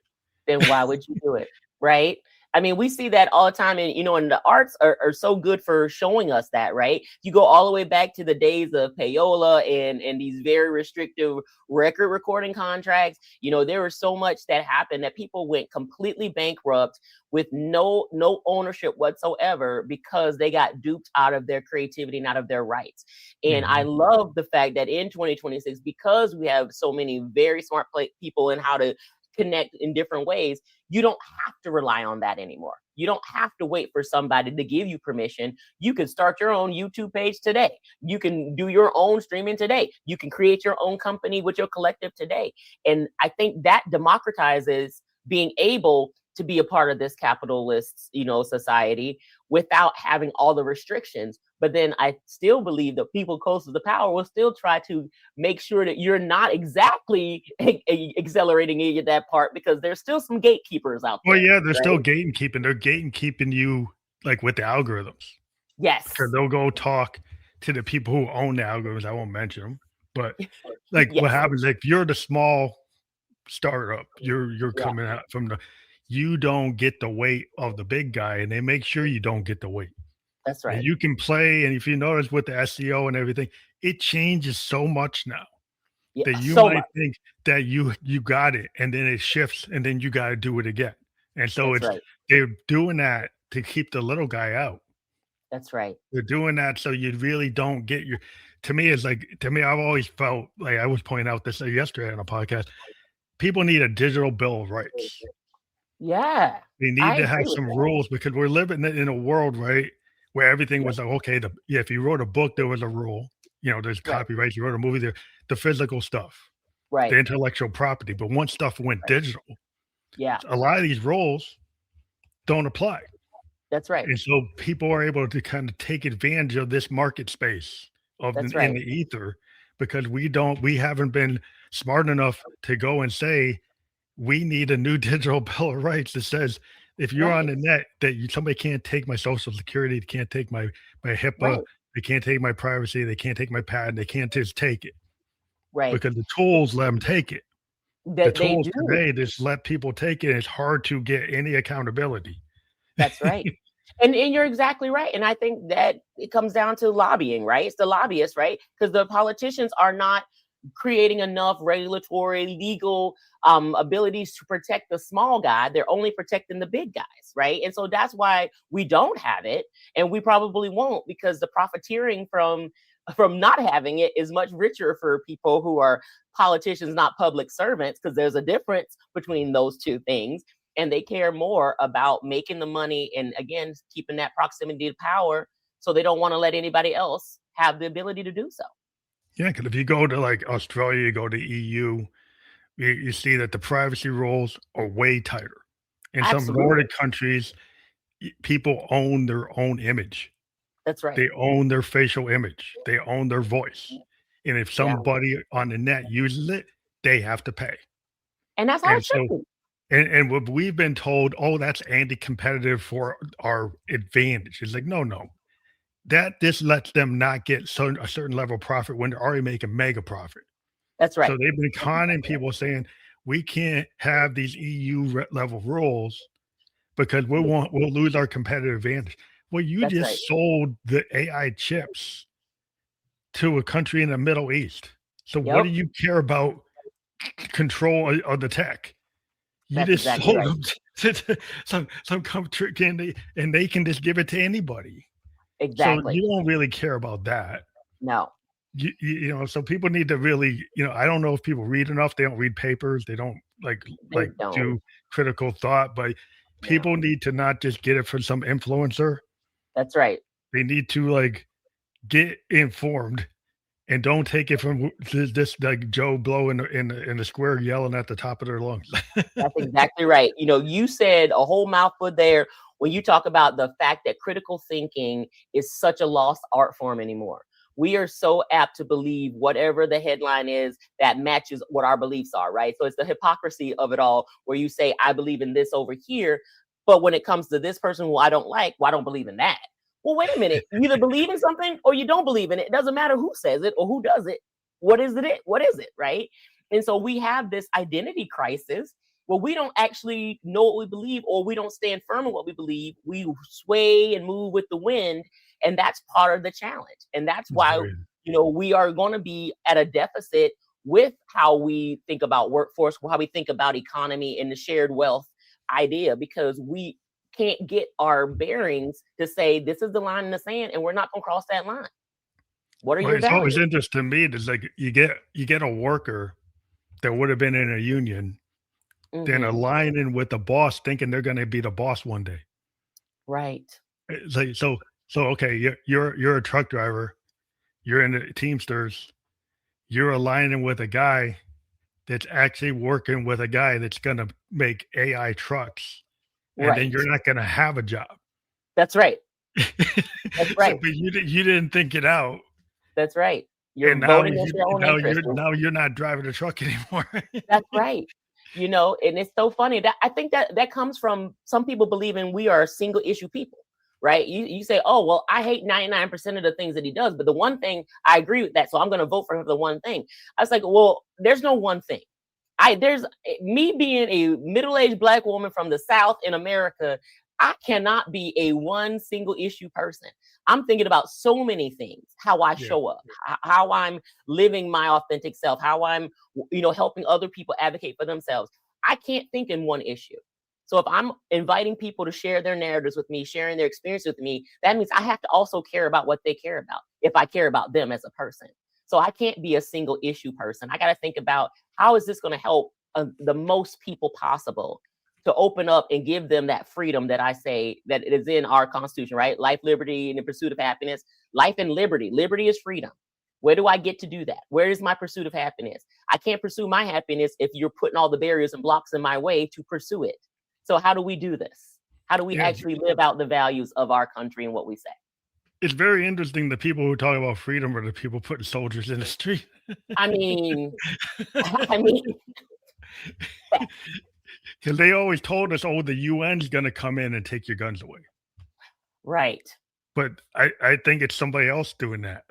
Then why would you do it? Right? I mean, we see that all the time. And, and the arts are so good for showing us that, right? You go all the way back to the days of payola and these very restrictive record recording contracts. There was so much that happened that people went completely bankrupt with no ownership whatsoever because they got duped out of their creativity and out of their rights. And I Mhm. love the fact that in 2026, because we have so many very smart people in how to connect in different ways, you don't have to rely on that anymore. You don't have to wait for somebody to give you permission. You can start your own YouTube page today. You can do your own streaming today. You can create your own company with your collective today. And I think that democratizes being able to be a part of this capitalist, society without having all the restrictions. But then I still believe that people close to the power will still try to make sure that you're not exactly accelerating it at that part, because there's still some gatekeepers out Well, there, yeah, they're still right? gatekeeping. They're gatekeeping you like with the algorithms because Yes. they'll go talk to the people who own the algorithms. I won't mention them, but like what Yes. happens like if you're the small startup, you're Yeah, coming out from you don't get the weight of the big guy, and they make sure you don't get the weight. that's And right. you can play, and if you notice with the SEO and everything, it changes so much now Yeah, that you so might much. think that you got it, and then it shifts, and then you gotta do it again. And so That's it's right. they're doing that to keep the little guy out. That's right. They're doing that so you really don't get your to me, it's like to me, I've always felt like I was pointing out this yesterday on a podcast. People need a digital bill of rights. Yeah, They need I to have agree with some that. rules because we're living in a world, right, where everything Yep. was like, okay, if you wrote a book, there was a rule. There's Right. copyrights. You wrote a movie, there, the physical stuff, the Right. intellectual property. But once stuff went Right. digital, Yeah, a lot of these rules don't apply. that's right. And so people are able to kind of take advantage of this market space That's in right. the ether because we haven't been smart enough to go and say we need a new digital bill of rights that says if you're on Right. the net that somebody can't take my social security, they can't take my HIPAA, Right. they can't take my privacy, they can't take my patent, they can't just take it Right. because the tools let them take it. The That they tools do. today just let people take it. It's hard to get any accountability. That's right. And you're exactly right. And I think that it comes down to lobbying, right? It's the lobbyists, right? Because the politicians are not creating enough regulatory, legal abilities to protect the small guy. They're only protecting the big guys, right? And so that's why we don't have it, and we probably won't, because the profiteering from not having it is much richer for people who are politicians, not public servants, because there's a difference between those two things, and they care more about making the money and, again, keeping that proximity to power, so they don't want to let anybody else have the ability to do so. Yeah, because if you go to like Australia, you go to EU, you see that the privacy rules are way tighter. In some Absolutely. Nordic countries, people own their own image. That's right. They own their facial image. They own their voice. And if Yeah. somebody on the net uses it, they have to pay. And that's how it And should so be. and what we've been told, oh, that's anti-competitive for our advantage. It's like, no, no. That just lets them not get a certain level of profit when they're already making mega profit. That's So right. they've been That's conning exactly right. people saying we can't have these EU level rules because Yeah, we'll lose our competitive advantage. Well, you that's right. just sold the AI chips to a country in the Middle East. So what do Yep. you care about control of the tech? You That's just exactly sold right. them to some country and they can just give it to anybody. So Exactly. you don't really care about that. No, So people need to really, I don't know if people read enough. They don't read papers. They don't they like don't. do critical thought, but No. people need to not just get it from some influencer. That's right. They need to get informed and don't take it from this like Joe Blow in the square yelling at the top of their lungs. That's exactly right. You said a whole mouthful there when you talk about the fact that critical thinking is such a lost art form anymore. We are so apt to believe whatever the headline is that matches what our beliefs are, right? So it's the hypocrisy of it all where you say, I believe in this over here. But when it comes to this person who I don't like, well, I don't believe in that. Well, wait a minute. You either believe in something or you don't believe in it. It doesn't matter who says it or who does it. What is it? What is it? Right. And so we have this identity crisis where we don't actually know what we believe or we don't stand firm in what we believe. We sway and move with the wind. And that's part of the challenge. And that's It's why, very we are going to be at a deficit with how we think about workforce, how we think about economy and the shared wealth idea, because we can't get our bearings to say this is the line in the sand and we're not going to cross that line. What are well, your it's always values? interesting to me. It's like you get a worker that would have been in a union, then Hmm. aligning with the boss, thinking they're going to be the boss one day. Right. It's like so okay, you're a truck driver, you're in the Teamsters, you're aligning with a guy that's actually working with a guy that's going to make AI trucks, and then Right. you're not going to have a job. That's right. That's So, right. but you didn't think it out, That's right. You're and now voting you against your own now interest. you're now you're not driving a truck anymore. That's right. And it's so funny that I think that comes from some people believing we are single issue people, right? You say, oh, well, I hate 99% of the things that he does, but the one thing I agree with that. So I'm going to vote for the one thing. I was like, well, there's no one thing. There's me being a middle-aged Black woman from the South in America. I cannot be a one single issue person. I'm thinking about so many things, how I Yeah. show up, how I'm living my authentic self, how I'm, helping other people advocate for themselves. I can't think in one issue. So if I'm inviting people to share their narratives with me, sharing their experience with me, that means I have to also care about what they care about if I care about them as a person. So I can't be a single issue person. I got to think about how is this going to help the most people possible to open up and give them that freedom that I say that it is in our Constitution, right? Life, liberty, and the pursuit of happiness. Life and liberty. Liberty is freedom. Where do I get to do that? Where is my pursuit of happiness? I can't pursue my happiness if you're putting all the barriers and blocks in my way to pursue it. So how do we do this? How do we Yeah, actually live out the values of our country and what we say? it's very interesting. The people who talk about freedom are the people putting soldiers in the street. I mean, I mean, Because they always told us, oh, the UN's going to come in and take your guns away. right. But I think it's somebody else doing that.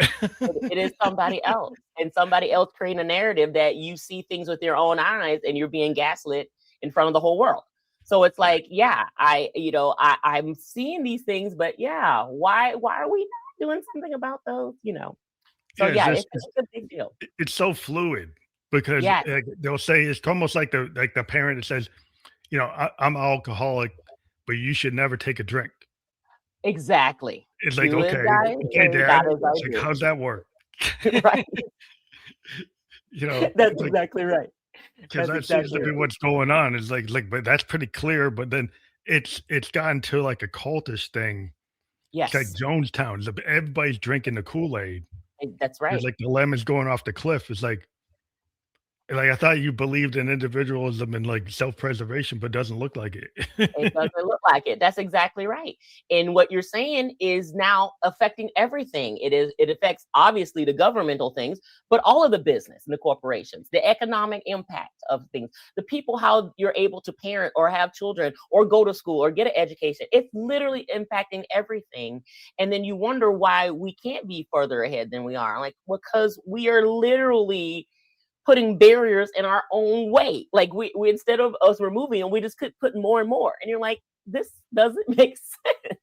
It is somebody else, and somebody else creating a narrative that you see things with your own eyes and you're being gaslit in front of the whole world. So it's like, yeah, I'm seeing these things, but yeah, why are we not doing something about those? So Yeah, yeah, it's a big deal. it's so fluid because Yes, they'll say it's almost like the parent that says, I'm alcoholic, but you should never take a drink. exactly. It's like, Do as okay, I okay, say, dad. not as I It's like, do. how's that work? Right. That's It's like exactly right. because That's that seems to exactly be right. what's going on. Is but that's pretty clear. But then it's gotten to like a cultish thing. It's like Yes, Jonestown. Everybody's drinking the Kool-Aid. that's It's right. like the lemon's going off the cliff. It's like I thought you believed in individualism and like self-preservation, but doesn't look like It it. doesn't look like it. That's exactly right. And what you're saying is now affecting everything. It affects obviously the governmental things, but all of the business and the corporations, the economic impact of things, the people, how you're able to parent or have children or go to school or get an education. It's literally impacting everything. And then you wonder why we can't be further ahead than we are. Like, because we are literally putting barriers in our own way. Like we instead of us removing them, we just could put more and more. And you're like, this doesn't make sense.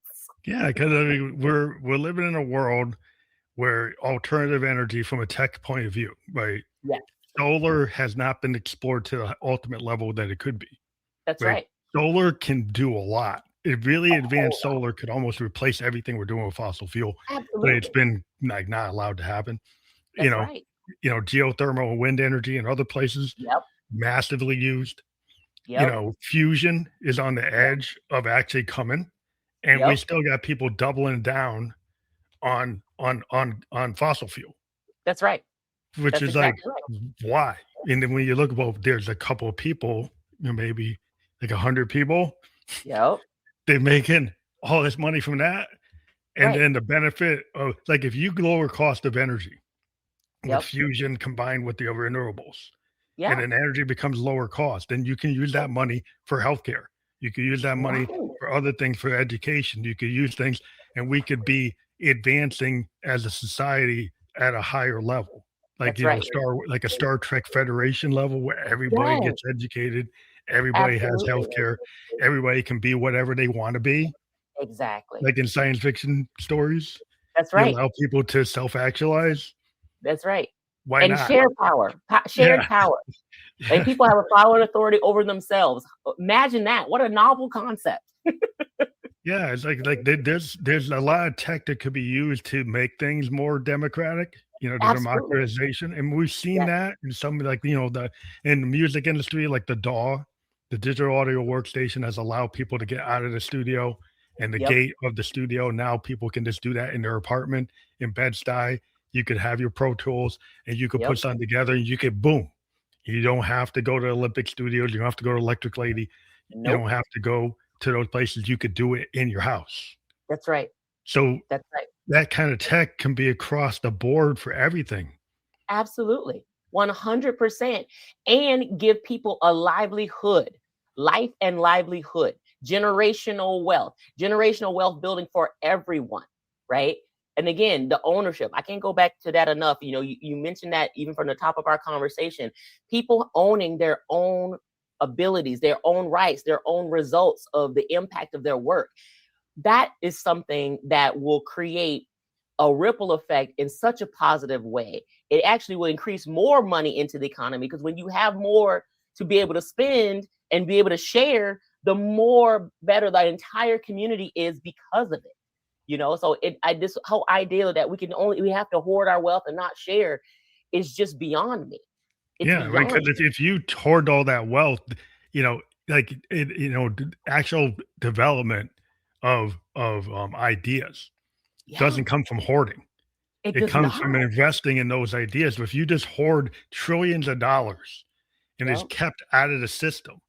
Yeah, because I mean, we're living in a world where alternative energy from a tech point of view, right? Yes, Solar has not been explored to the ultimate level that it could be, that's right? right. Solar can do a lot. It really A whole advanced lot. solar could almost replace everything we're doing with fossil fuel, but it's Absolutely. been like not allowed to happen. You That's know, right. geothermal wind energy in other places Yep. massively used. Yep. Fusion is on the Yep. edge of actually coming, and we Yep. still got people doubling down on fossil fuel, That's right. which That's is like, exactly right. why? And then when you look, well, there's a couple of people, maybe like 100 people, Yep. they're making all this money from that. And Right. then the benefit of, like, if you lower cost of energy with Yep. fusion combined with the other renewables, and Yeah. then energy becomes lower cost, then you can use that money for healthcare. You could use that money Right. for other things, for education. You could use things, and we could be advancing as a society at a higher level, like, That's right. like a Star Trek Federation level where everybody Yes. gets educated, everybody has Absolutely. healthcare, everybody can be whatever they want to be, Exactly. like in science fiction stories. That's You right. allow people to self-actualize. That's right. Why And not? share power, shared Yeah. power. And people have a power and authority over themselves. Imagine that. What a novel concept. Yeah, it's like there's a lot of tech that could be used to make things more democratic, the Absolutely. democratization, and we've seen Yes. that in some, like, in the music industry, like the DAW, the digital audio workstation, has allowed people to get out of the studio and the Yep. gate of the studio. Now people can just do that in their apartment in Bed-Stuy. You could have your Pro Tools and you could Yep. put something together and you could boom. You don't have to go to Olympic Studios. You don't have to go to Electric Lady. You Nope. don't have to go to those places. You could do it in your house. That's right. So That's right. that kind of tech can be across the board for everything. Absolutely. 100%. And give people a livelihood, life and livelihood, generational wealth building for everyone, right? And again, the ownership, I can't go back to that enough. You mentioned that even from the top of our conversation, people owning their own abilities, their own rights, their own results of the impact of their work. That is something that will create a ripple effect in such a positive way. It actually will increase more money into the economy, because when you have more to be able to spend and be able to share, the more better the entire community is because of it. So this whole idea that we have to hoard our wealth and not share is just beyond me. It's Yeah, right. beyond Because me. if you hoard all that wealth, like actual development of ideas Yeah, doesn't come from hoarding. it It does comes not. from investing in those ideas. But if you just hoard trillions of dollars and it's Yep. kept out of the system,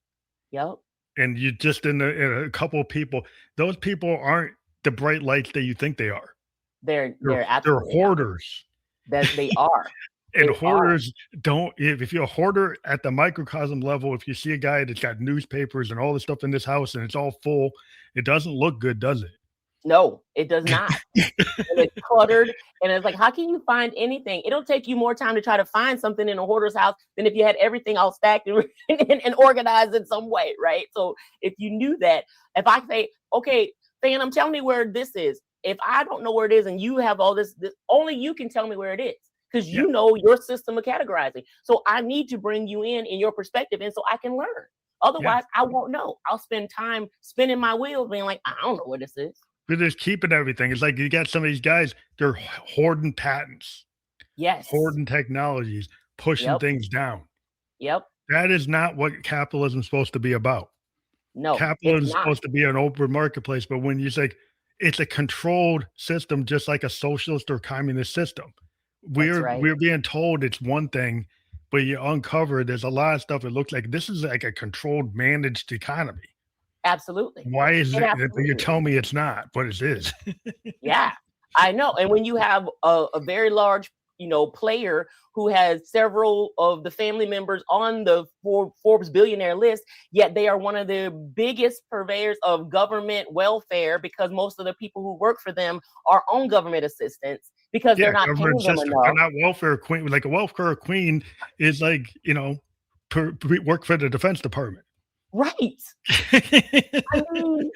Yep. and you just in a couple of people, those people aren't the bright lights that you think they are. They're They're absolutely not. hoarders. That they are. And They are. hoarders don't, if you're a hoarder at the microcosm level, if you see a guy that's got newspapers and all this stuff in this house and it's all full, it doesn't look good, does No, it does not. it? And it's cluttered, and it's like, how can you find anything? It'll take you more time to try to find something in a hoarder's house than if you had everything all stacked and organized in some way, right? So if you knew that, if I say, okay, Phantom, tell me where this is. If I don't know where it is and you have all this only you can tell me where it is, because Yeah, you know your system of categorizing. So I need to bring you in your perspective, and so I can learn. yeah. Otherwise, I won't know. I'll spend time spinning my wheels being like, I don't know where this is. They're just keeping everything. It's like you got some of these guys, they're hoarding patents, Yes. hoarding technologies, pushing Yep. things down. Yep. That is not what capitalism is supposed to be about. No, it's Capitalism is not. supposed to be an open marketplace, but when you say it's a controlled system, just like a socialist or communist system, That's we're right. we're being told it's one thing, but you uncover there's a lot of stuff that looks like this is like a controlled, managed economy. Absolutely. Why is It it? You absolutely is. tell me it's not, but it is. Yeah, I know. And when you have a very large, player who has several of the family members on the Forbes billionaire list, yet they are one of the biggest purveyors of government welfare, because most of the people who work for them are on government assistance because Yeah, they're not government paying them system. They're enough. not welfare queen. Like a welfare queen is like work for the Defense Department. Right. I mean,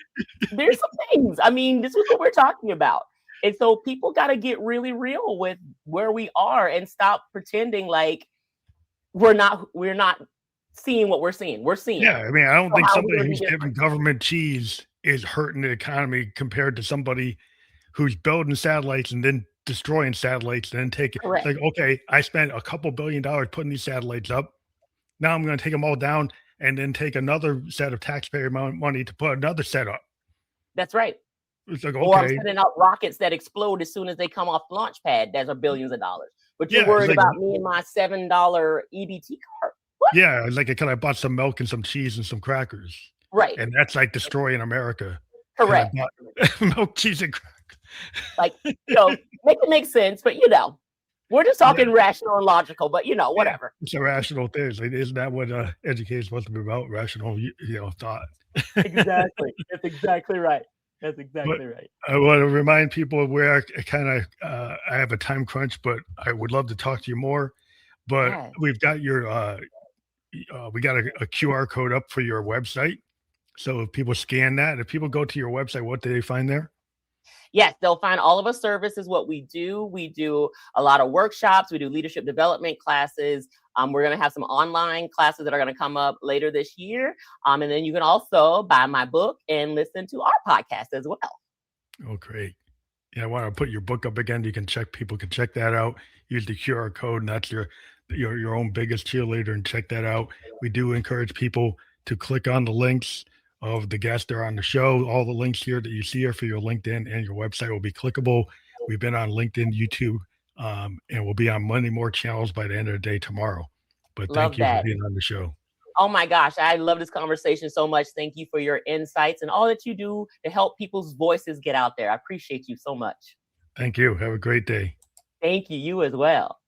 there's some things. I mean, this is what we're talking about. And so people got to get really real with where we are and stop pretending like we're not seeing what we're seeing. We're seeing Yeah, it. I mean, I don't So think how are we somebody gonna be who's giving different? government cheese is hurting the economy compared to somebody who's building satellites and then destroying satellites and then taking. It's Correct. like, okay, I spent a couple $1 billion putting these satellites up. Now I'm going to take them all down and then take another set of taxpayer money to put another set up. That's right. It's like, Or I'm okay, sending out rockets that explode as soon as they come off the launch pad. That are billions of dollars. But you're yeah, it's worried like, about me and my $7 EBT card. What? yeah, it's like, can I bought some milk and some cheese and some crackers? Right. And that's like destroying America. Correct. Can I bought milk, cheese, and crackers? Like, make it make sense, but we're just talking rational and logical, but whatever. It's a rational thing. Like, isn't that what education is supposed to be about? Rational, thought. Exactly. That's exactly right. That's exactly right. I want to remind people of where I have a time crunch, but I would love to talk to you more. But we've got your we got a QR code up for your website. So if people scan that, if people go to your website, what do they find there? Yes, they'll find all of our services, what we do. We do a lot of workshops. We do leadership development classes. We're going to have some online classes that are going to come up later this year. And then you can also buy my book and listen to our podcast as well. Oh, great. Yeah, I want to put your book up again. People can check that out. Use the QR code, and that's your own biggest cheerleader, and check that out. We do encourage people to click on the links of the guests that are on the show. All the links here that you see are for your LinkedIn, and your website will be clickable. We've been on LinkedIn, YouTube, and we'll be on many more channels by the end of the day tomorrow. But thank you for being on the show. Oh my gosh, I love this conversation so much. Thank you for your insights and all that you do to help people's voices get out there. I appreciate you so much. Thank you. Have a great day. Thank you. You as well.